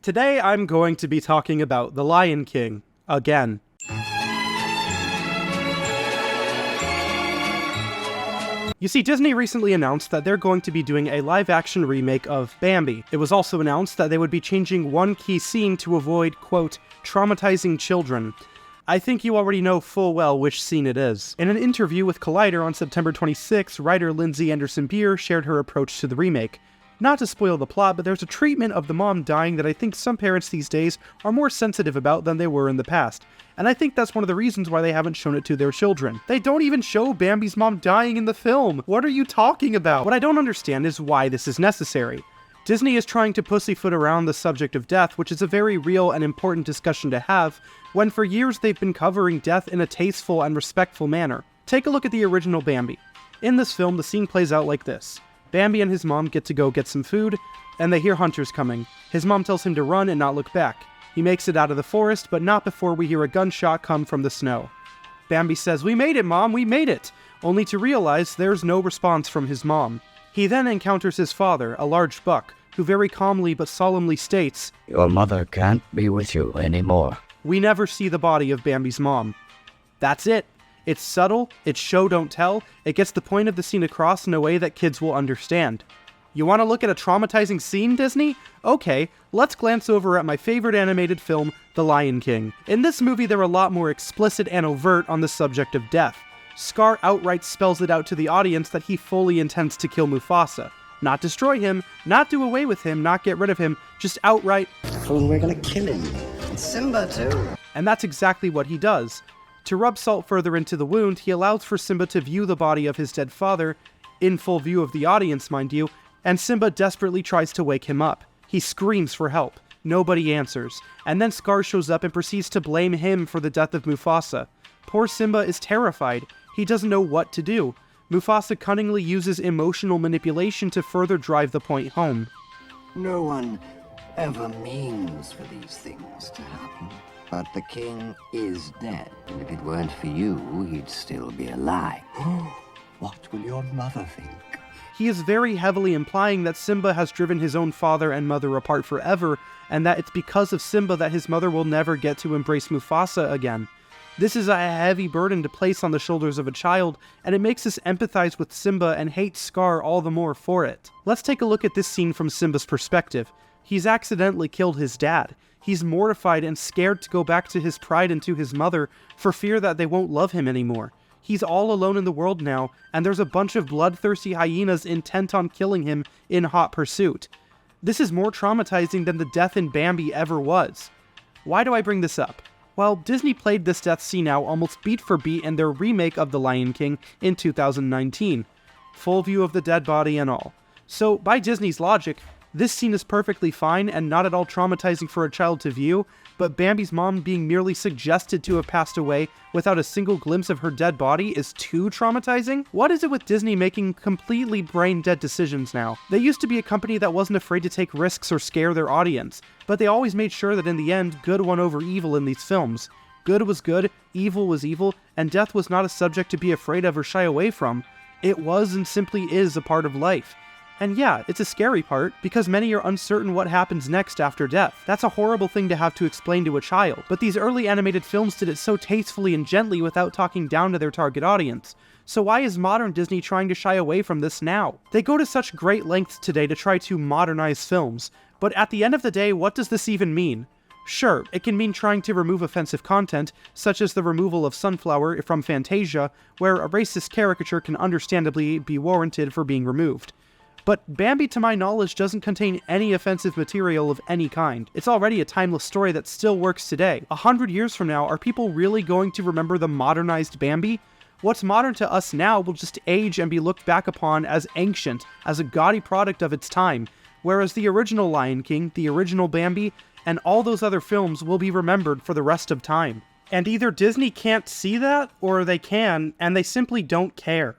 Today I'm going to be talking about The Lion King, again. You see, Disney recently announced that they're going to be doing a live-action remake of Bambi. It was also announced that they would be changing one key scene to avoid, quote, traumatizing children. I think you already know full well which scene it is. In an interview with Collider on September 26, writer Lindsay Anderson-Beer shared her approach to the remake. Not to spoil the plot, but there's a treatment of the mom dying that I think some parents these days are more sensitive about than they were in the past. And I think that's one of the reasons why they haven't shown it to their children. They don't even show Bambi's mom dying in the film! What are you talking about? What I don't understand is why this is necessary. Disney is trying to pussyfoot around the subject of death, which is a very real and important discussion to have, when for years they've been covering death in a tasteful and respectful manner. Take a look at the original Bambi. In this film, the scene plays out like this. Bambi and his mom get to go get some food, and they hear hunters coming. His mom tells him to run and not look back. He makes it out of the forest, but not before we hear a gunshot come from the snow. Bambi says, "We made it, Mom, we made it!" only to realize there's no response from his mom. He then encounters his father, a large buck, who very calmly but solemnly states, "Your mother can't be with you anymore." We never see the body of Bambi's mom. That's it. It's subtle, it's show don't tell, it gets the point of the scene across in a way that kids will understand. You want to look at a traumatizing scene, Disney? Okay, let's glance over at my favorite animated film, The Lion King. In this movie, they're a lot more explicit and overt on the subject of death. Scar outright spells it out to the audience that he fully intends to kill Mufasa. Not destroy him, not do away with him, not get rid of him, just outright, we're gonna kill him. And Simba too. And that's exactly what he does. To rub salt further into the wound, he allows for Simba to view the body of his dead father, in full view of the audience, mind you, and Simba desperately tries to wake him up. He screams for help. Nobody answers. And then Scar shows up and proceeds to blame him for the death of Mufasa. Poor Simba is terrified. He doesn't know what to do. Mufasa cunningly uses emotional manipulation to further drive the point home. No one ever means for these things to happen. But the king is dead, and if it weren't for you, he'd still be alive. What will your mother think? He is very heavily implying that Simba has driven his own father and mother apart forever, and that it's because of Simba that his mother will never get to embrace Mufasa again. This is a heavy burden to place on the shoulders of a child, and it makes us empathize with Simba and hate Scar all the more for it. Let's take a look at this scene from Simba's perspective. He's accidentally killed his dad. He's mortified and scared to go back to his pride and to his mother for fear that they won't love him anymore. He's all alone in the world now, and there's a bunch of bloodthirsty hyenas intent on killing him in hot pursuit. This is more traumatizing than the death in Bambi ever was. Why do I bring this up? Well, Disney played this death scene out almost beat for beat in their remake of The Lion King in 2019. Full view of the dead body and all. So, by Disney's logic, this scene is perfectly fine and not at all traumatizing for a child to view, but Bambi's mom being merely suggested to have passed away without a single glimpse of her dead body is too traumatizing? What is it with Disney making completely brain-dead decisions now? They used to be a company that wasn't afraid to take risks or scare their audience, but they always made sure that in the end, good won over evil in these films. Good was good, evil was evil, and death was not a subject to be afraid of or shy away from. It was and simply is a part of life. And yeah, it's a scary part, because many are uncertain what happens next after death. That's a horrible thing to have to explain to a child, but these early animated films did it so tastefully and gently without talking down to their target audience. So why is modern Disney trying to shy away from this now? They go to such great lengths today to try to modernize films, but at the end of the day, what does this even mean? Sure, it can mean trying to remove offensive content, such as the removal of Sunflower from Fantasia, where a racist caricature can understandably be warranted for being removed. But Bambi, to my knowledge, doesn't contain any offensive material of any kind. It's already a timeless story that still works today. 100 years from now, are people really going to remember the modernized Bambi? What's modern to us now will just age and be looked back upon as ancient, as a gaudy product of its time, whereas the original Lion King, the original Bambi, and all those other films will be remembered for the rest of time. And either Disney can't see that, or they can, and they simply don't care.